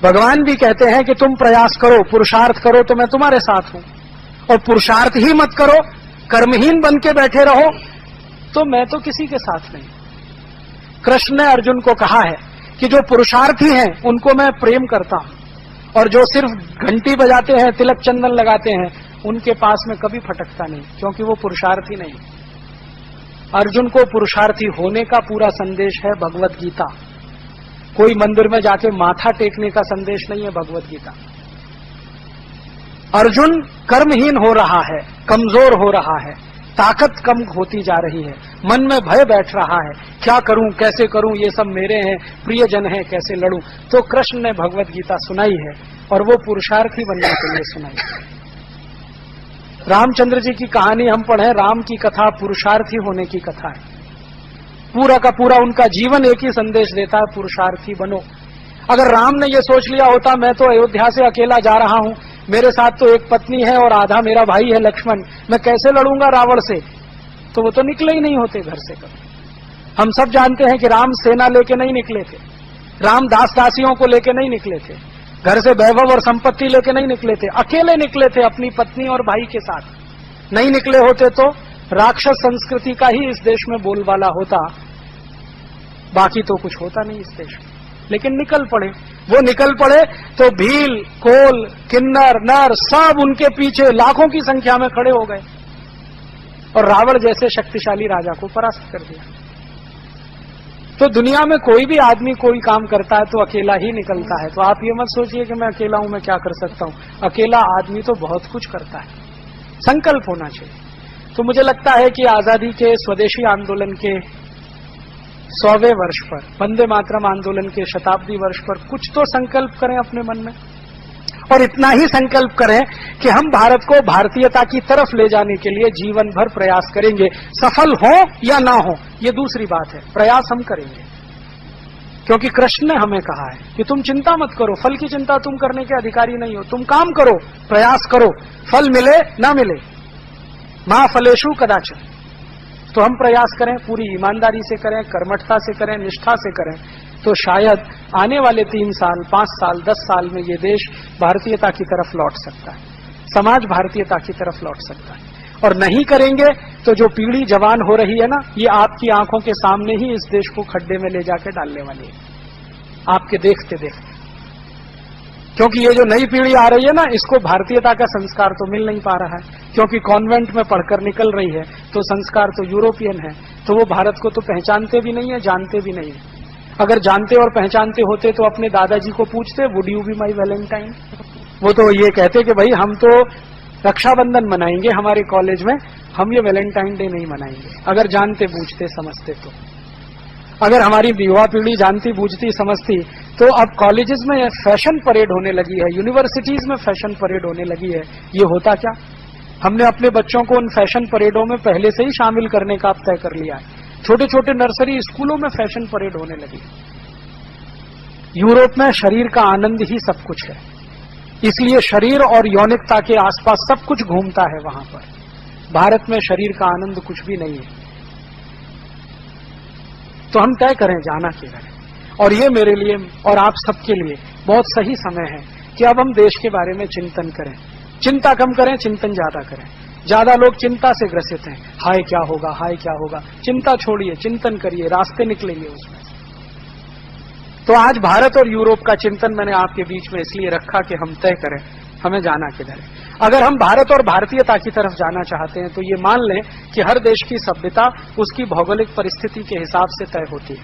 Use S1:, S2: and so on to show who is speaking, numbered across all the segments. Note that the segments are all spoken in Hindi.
S1: भगवान भी कहते हैं कि तुम प्रयास करो, पुरुषार्थ करो तो मैं तुम्हारे साथ हूं, और पुरुषार्थ ही मत करो, कर्महीन बन के बैठे रहो तो मैं तो किसी के साथ नहीं। कृष्ण ने अर्जुन को कहा है कि जो पुरुषार्थी हैं उनको मैं प्रेम करता हूं, और जो सिर्फ घंटी बजाते हैं, तिलक चंदन लगाते हैं, उनके पास में कभी फटकता नहीं, क्योंकि वो पुरुषार्थी नहीं। अर्जुन को पुरुषार्थी होने का पूरा संदेश है भगवत गीता। कोई मंदिर में जाके माथा टेकने का संदेश नहीं है भगवत गीता। अर्जुन कर्महीन हो रहा है, कमजोर हो रहा है, ताकत कम होती जा रही है, मन में भय बैठ रहा है, क्या करूं, कैसे करूं, ये सब मेरे हैं, प्रियजन है, कैसे लड़ूं। तो कृष्ण ने भगवत गीता सुनाई है, और वो पुरुषार्थी बनने के लिए सुनाई है। रामचंद्र जी की कहानी हम पढ़े, राम की कथा पुरुषार्थी होने की कथा है। पूरा का पूरा उनका जीवन एक ही संदेश देता है, पुरुषार्थी बनो। अगर राम ने ये सोच लिया होता मैं तो अयोध्या से अकेला जा रहा हूं, मेरे साथ तो एक पत्नी है और आधा मेरा भाई है लक्ष्मण, मैं कैसे लड़ूंगा रावण से, तो वो तो निकले ही नहीं होते घर से कभी। हम सब जानते हैं कि राम सेना लेके नहीं निकले थे, राम दास दासियों को लेके नहीं निकले थे, घर से वैभव और संपत्ति लेके नहीं निकले थे, अकेले निकले थे अपनी पत्नी और भाई के साथ। नहीं निकले होते तो राक्षस संस्कृति का ही इस देश में बोलबाला होता, बाकी तो कुछ होता नहीं इस देश में। लेकिन निकल पड़े, वो निकल पड़े तो भील, कोल, किन्नर, नर सब उनके पीछे लाखों की संख्या में खड़े हो गए, और रावण जैसे शक्तिशाली राजा को परास्त कर दिया। तो दुनिया में कोई भी आदमी कोई काम करता है तो अकेला ही निकलता है। तो आप ये मत सोचिए कि मैं अकेला हूं, मैं क्या कर सकता हूं। अकेला आदमी तो बहुत कुछ करता है, संकल्प होना चाहिए। तो मुझे लगता है कि आजादी के स्वदेशी आंदोलन के 100वें वर्ष पर, वंदे मातरम आंदोलन के शताब्दी वर्ष पर कुछ तो संकल्प करें अपने मन में, और इतना ही संकल्प करें कि हम भारत को भारतीयता की तरफ ले जाने के लिए जीवन भर प्रयास करेंगे। सफल हो या ना हो ये दूसरी बात है, प्रयास हम करेंगे। क्योंकि कृष्ण ने हमें कहा है कि तुम चिंता मत करो, फल की चिंता तुम करने के अधिकारी नहीं हो, तुम काम करो, प्रयास करो, फल मिले ना मिले, मा फलेषु कदाचन। तो हम प्रयास करें, पूरी ईमानदारी से करें, कर्मठता से करें, निष्ठा से करें, तो शायद आने वाले 3 साल, 5 साल, 10 साल में ये देश भारतीयता की तरफ लौट सकता है, समाज भारतीयता की तरफ लौट सकता है। और नहीं करेंगे तो जो पीढ़ी जवान हो रही है ना, ये आपकी आंखों के सामने ही इस देश को खड्डे में ले जाके डालने वाली है, आपके देखते देखते। क्योंकि ये जो नई पीढ़ी आ रही है ना, इसको भारतीयता का संस्कार तो मिल नहीं पा रहा है, क्योंकि कॉन्वेंट में पढ़कर निकल रही है, तो संस्कार तो यूरोपियन है, तो वो भारत को तो पहचानते भी नहीं है, जानते भी नहीं है। अगर जानते और पहचानते होते तो अपने दादाजी को पूछते, would you be my Valentine. वो तो ये कहते कि भाई हम तो रक्षाबंधन मनाएंगे हमारे कॉलेज में, हम ये वैलेंटाइन डे नहीं मनाएंगे। अगर जानते बूझते समझते तो, अगर हमारी युवा पीढ़ी जानती बूझती समझती तो अब कॉलेजेस में फैशन परेड होने लगी है, यूनिवर्सिटीज में फैशन परेड होने लगी है। ये होता क्या, हमने अपने बच्चों को उन फैशन परेडों में पहले से ही शामिल करने का तय कर लिया है। छोटे छोटे नर्सरी स्कूलों में फैशन परेड होने लगी। यूरोप में शरीर का आनंद ही सब कुछ है, इसलिए शरीर और यौनिकता के आसपास सब कुछ घूमता है वहां पर। भारत में शरीर का आनंद कुछ भी नहीं है। तो हम तय करें जाना किधर है, और ये मेरे लिए और आप सबके लिए बहुत सही समय है कि अब हम देश के बारे में चिंतन करें। चिंता कम करें, चिंतन ज्यादा करें। ज्यादा लोग चिंता से ग्रसित हैं, हाय क्या होगा, हाय क्या होगा। चिंता छोड़िए, चिंतन करिए, रास्ते निकलेंगे उसमें। तो आज भारत और यूरोप का चिंतन मैंने आपके बीच में इसलिए रखा कि हम तय करें हमें जाना किधर है। अगर हम भारत और भारतीयता की तरफ जाना चाहते हैं तो ये मान लें कि हर देश की सभ्यता उसकी भौगोलिक परिस्थिति के हिसाब से तय होती है।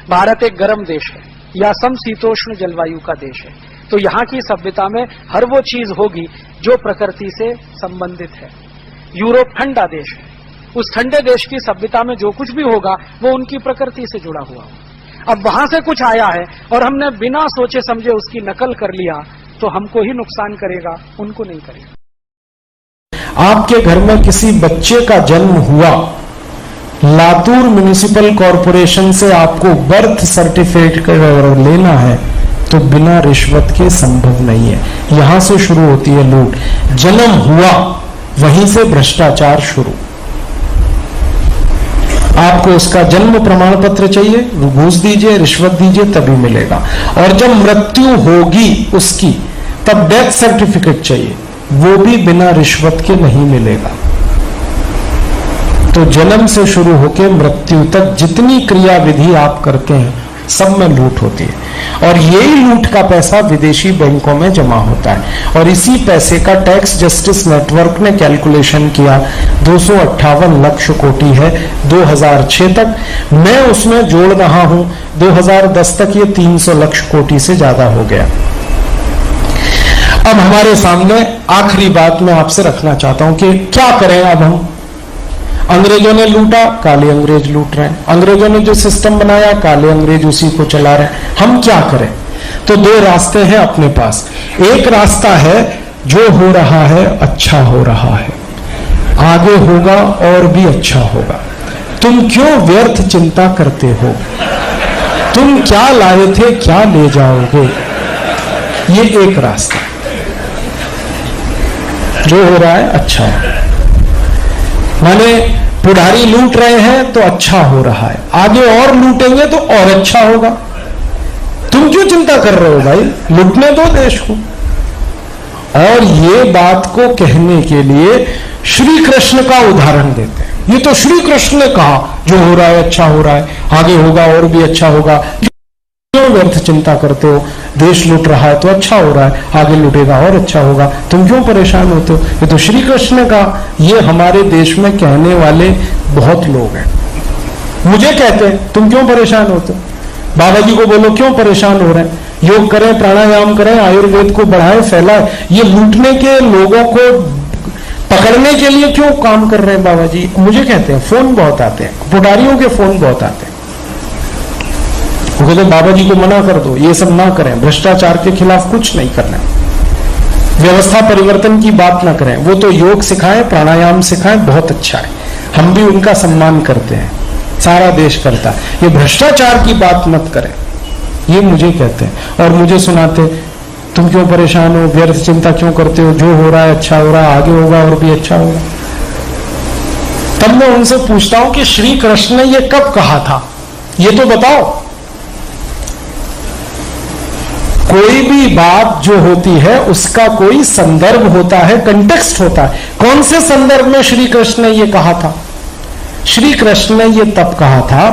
S1: भारत एक गर्म देश है या समशीतोष्ण जलवायु का देश है, तो यहाँ की सभ्यता में हर वो चीज होगी जो प्रकृति से संबंधित है। यूरोप ठंडा देश है, उस ठंडे देश की सभ्यता में जो कुछ भी होगा वो उनकी प्रकृति से जुड़ा हुआ होगा। अब वहां से कुछ आया है और हमने बिना सोचे समझे उसकी नकल कर लिया तो हमको ही नुकसान करेगा, उनको नहीं करेगा।
S2: आपके घर में किसी बच्चे का जन्म हुआ, लातूर म्युनिसिपल कॉरपोरेशन से आपको बर्थ सर्टिफिकेट लेना है तो बिना रिश्वत के संभव नहीं है। यहां से शुरू होती है लूट। जन्म हुआ, वहीं से भ्रष्टाचार शुरू। आपको उसका जन्म प्रमाण पत्र चाहिए, घूस दीजिए, रिश्वत दीजिए, तभी मिलेगा। और जब मृत्यु होगी उसकी, तब डेथ सर्टिफिकेट चाहिए, वो भी बिना रिश्वत के नहीं मिलेगा। तो जन्म से शुरू होकर मृत्यु तक जितनी क्रिया विधि आप करते हैं सब में लूट होती है, और यही लूट का पैसा विदेशी बैंकों में जमा होता है। और इसी पैसे का टैक्स जस्टिस नेटवर्क ने कैलकुलेशन किया 258 लाख कोटी है 2006 तक। मैं उसमें जोड़ रहा हूं 2010 तक ये 300 लाख कोटी से ज्यादा हो गया। अब हमारे सामने आखिरी बात मैं आपसे रखना चाहता हूं कि क्या करें अब हम। अंग्रेजों ने लूटा, काले अंग्रेज लूट रहे हैं। अंग्रेजों ने जो सिस्टम बनाया, काले अंग्रेज उसी को चला रहे हैं। हम क्या करें? तो दो रास्ते हैं अपने पास। एक रास्ता है जो हो रहा है अच्छा हो रहा है, आगे होगा और भी अच्छा होगा। तुम क्यों व्यर्थ चिंता करते हो? तुम क्या लाए थे, क्या ले जाओगे? ये एक रास्ता, जो हो रहा है अच्छा है। माने पुढ़ारी लूट रहे हैं तो अच्छा हो रहा है, आगे और लूटेंगे तो और अच्छा होगा। तुम क्यों चिंता कर रहे हो भाई, लूटने दो देश को। और ये बात को कहने के लिए श्री कृष्ण का उदाहरण देते हैं। ये तो श्री कृष्ण ने कहा जो हो रहा है अच्छा हो रहा है, आगे होगा और भी अच्छा होगा। क्यों व्यर्थ चिंता करते हो? देश लूट रहा है तो अच्छा हो रहा है, आगे लूटेगा और अच्छा होगा, तुम क्यों परेशान होते हो? ये तो श्री कृष्ण का। ये हमारे देश में कहने वाले बहुत लोग हैं। मुझे कहते हैं तुम क्यों परेशान होते हो? बाबा जी को बोलो क्यों परेशान हो रहे हैं? योग करें, प्राणायाम करें, आयुर्वेद को बढ़ाएं, फैलाएं। ये लूटने के लोगों को पकड़ने के लिए क्यों काम कर रहे हैं बाबा जी? मुझे कहते हैं, फोन बहुत आते हैं, पुजारियों के फोन बहुत आते हैं। वो कहते बाबा जी को मना कर दो, ये सब ना करें, भ्रष्टाचार के खिलाफ कुछ नहीं करना, व्यवस्था परिवर्तन की बात ना करें। वो तो योग सिखाएं, प्राणायाम सिखाएं, बहुत अच्छा है, हम भी उनका सम्मान करते हैं, सारा देश करता है। ये भ्रष्टाचार की बात मत करें, ये मुझे कहते हैं और मुझे सुनाते तुम क्यों परेशान हो, व्यर्थ चिंता क्यों करते हो, जो हो रहा है अच्छा हो रहा है, आगे होगा और भी अच्छा होगा। तब मैं उनसे पूछता हूं कि श्री कृष्ण ने ये कब कहा था, ये तो बताओ। कोई भी बात जो होती है उसका कोई संदर्भ होता है, कंटेक्स्ट होता है। कौन से संदर्भ में श्री कृष्ण ने यह कहा था? श्री कृष्ण ने यह तब कहा था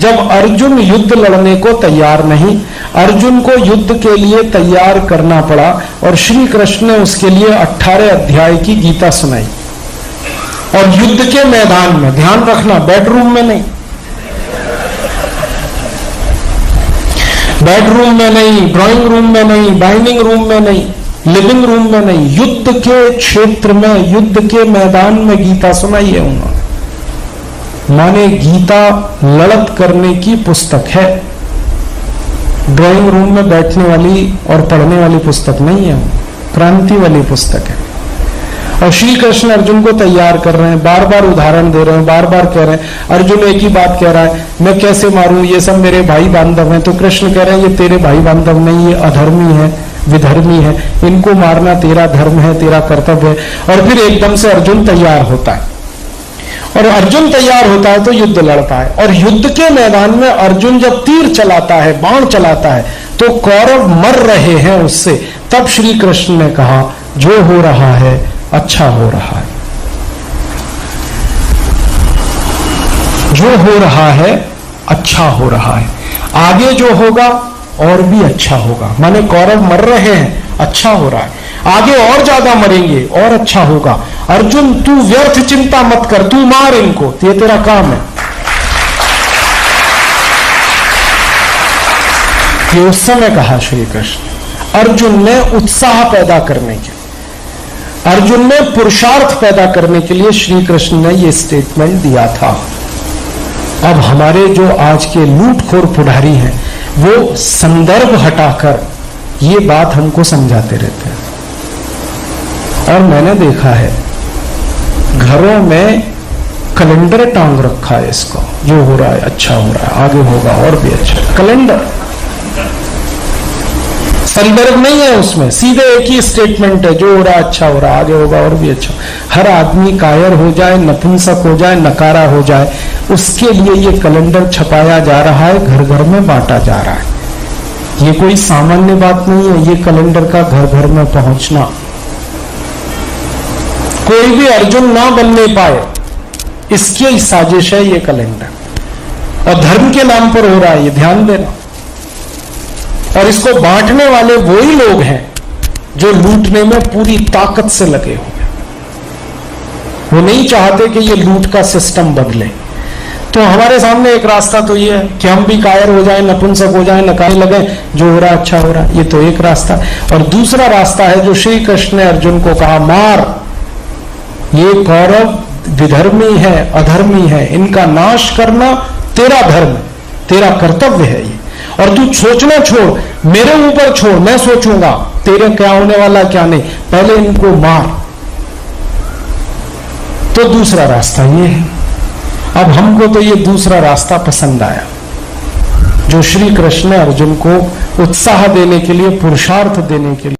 S2: जब अर्जुन युद्ध लड़ने को तैयार नहीं, अर्जुन को युद्ध के लिए तैयार करना पड़ा और श्री कृष्ण ने उसके लिए 18 अध्याय की गीता सुनाई। और युद्ध के मैदान में, ध्यान रखना, बेडरूम में नहीं, बेडरूम में नहीं, ड्राइंग रूम में नहीं, डाइनिंग रूम में नहीं, लिविंग रूम में नहीं, युद्ध के क्षेत्र में, युद्ध के मैदान में गीता सुनाई है उन्होंने। माने गीता लड़त करने की पुस्तक है, ड्राइंग रूम में बैठने वाली और पढ़ने वाली पुस्तक नहीं है, क्रांति वाली पुस्तक है। और श्री कृष्ण अर्जुन को तैयार कर रहे हैं, बार बार उदाहरण दे रहे हैं, बार बार कह रहे हैं। अर्जुन एक ही बात कह रहा है, मैं कैसे मारूं, ये सब मेरे भाई बांधव हैं। तो कृष्ण कह रहे हैं ये तेरे भाई बांधव नहीं, ये अधर्मी है, विधर्मी है, इनको मारना तेरा धर्म है, तेरा कर्तव्य है। और फिर एकदम से अर्जुन तैयार होता है, और अर्जुन तैयार होता है तो युद्ध लड़ता है। और युद्ध के मैदान में अर्जुन जब तीर चलाता है, बाण चलाता है, तो कौरव मर रहे हैं उससे। तब श्री कृष्ण ने कहा जो हो रहा है अच्छा हो रहा है, जो हो रहा है अच्छा हो रहा है, आगे जो होगा और भी अच्छा होगा। माने कौरव मर रहे हैं, अच्छा हो रहा है, आगे और ज्यादा मरेंगे और अच्छा होगा। अर्जुन तू व्यर्थ चिंता मत कर, तू मार इनको, ये तेरा काम है। ये उस समय कहा श्री कृष्ण। अर्जुन ने उत्साह पैदा करने के, अर्जुन में पुरुषार्थ पैदा करने के लिए श्री कृष्ण ने यह स्टेटमेंट दिया था। अब हमारे जो आज के लूटखोर पुढ़ारी हैं वो संदर्भ हटाकर ये बात हमको समझाते रहते हैं। और मैंने देखा है घरों में कैलेंडर टांग रखा है इसको, जो हो रहा है अच्छा हो रहा है, आगे होगा और भी अच्छा। कैलेंडर संदर्भ नहीं है उसमें, सीधे एक ही स्टेटमेंट है, जो हो रहा है अच्छा हो रहा है, आगे होगा और भी अच्छा। हर आदमी कायर हो जाए, नपुंसक हो जाए, नकारा हो जाए, उसके लिए ये कैलेंडर छपाया जा रहा है, घर घर में बांटा जा रहा है। ये कोई सामान्य बात नहीं है, ये कैलेंडर का घर घर में पहुंचना। कोई भी अर्जुन ना बनने पाए, इसकी ही साजिश है ये कैलेंडर, और धर्म के नाम पर हो रहा है, ये ध्यान देना। और इसको बांटने वाले वही लोग हैं जो लूटने में पूरी ताकत से लगे हुए। वो नहीं चाहते कि ये लूट का सिस्टम बदले। तो हमारे सामने एक रास्ता तो ये है कि हम भी कायर हो जाएं, नपुंसक हो जाएं, नकारे लगे, जो हो रहा है अच्छा हो रहा है, ये तो एक रास्ता। और दूसरा रास्ता है जो श्री कृष्ण ने अर्जुन को कहा, मार, ये कौरव विधर्मी है, अधर्मी है, इनका नाश करना तेरा धर्म, तेरा कर्तव्य है ये। और तू सोचना छोड़, मेरे ऊपर छोड़, मैं सोचूंगा तेरे क्या होने वाला क्या नहीं, पहले इनको मार। तो दूसरा रास्ता ये है। अब हमको तो ये दूसरा रास्ता पसंद आया, जो श्री कृष्ण ने अर्जुन को उत्साह देने के लिए, पुरुषार्थ देने के लिए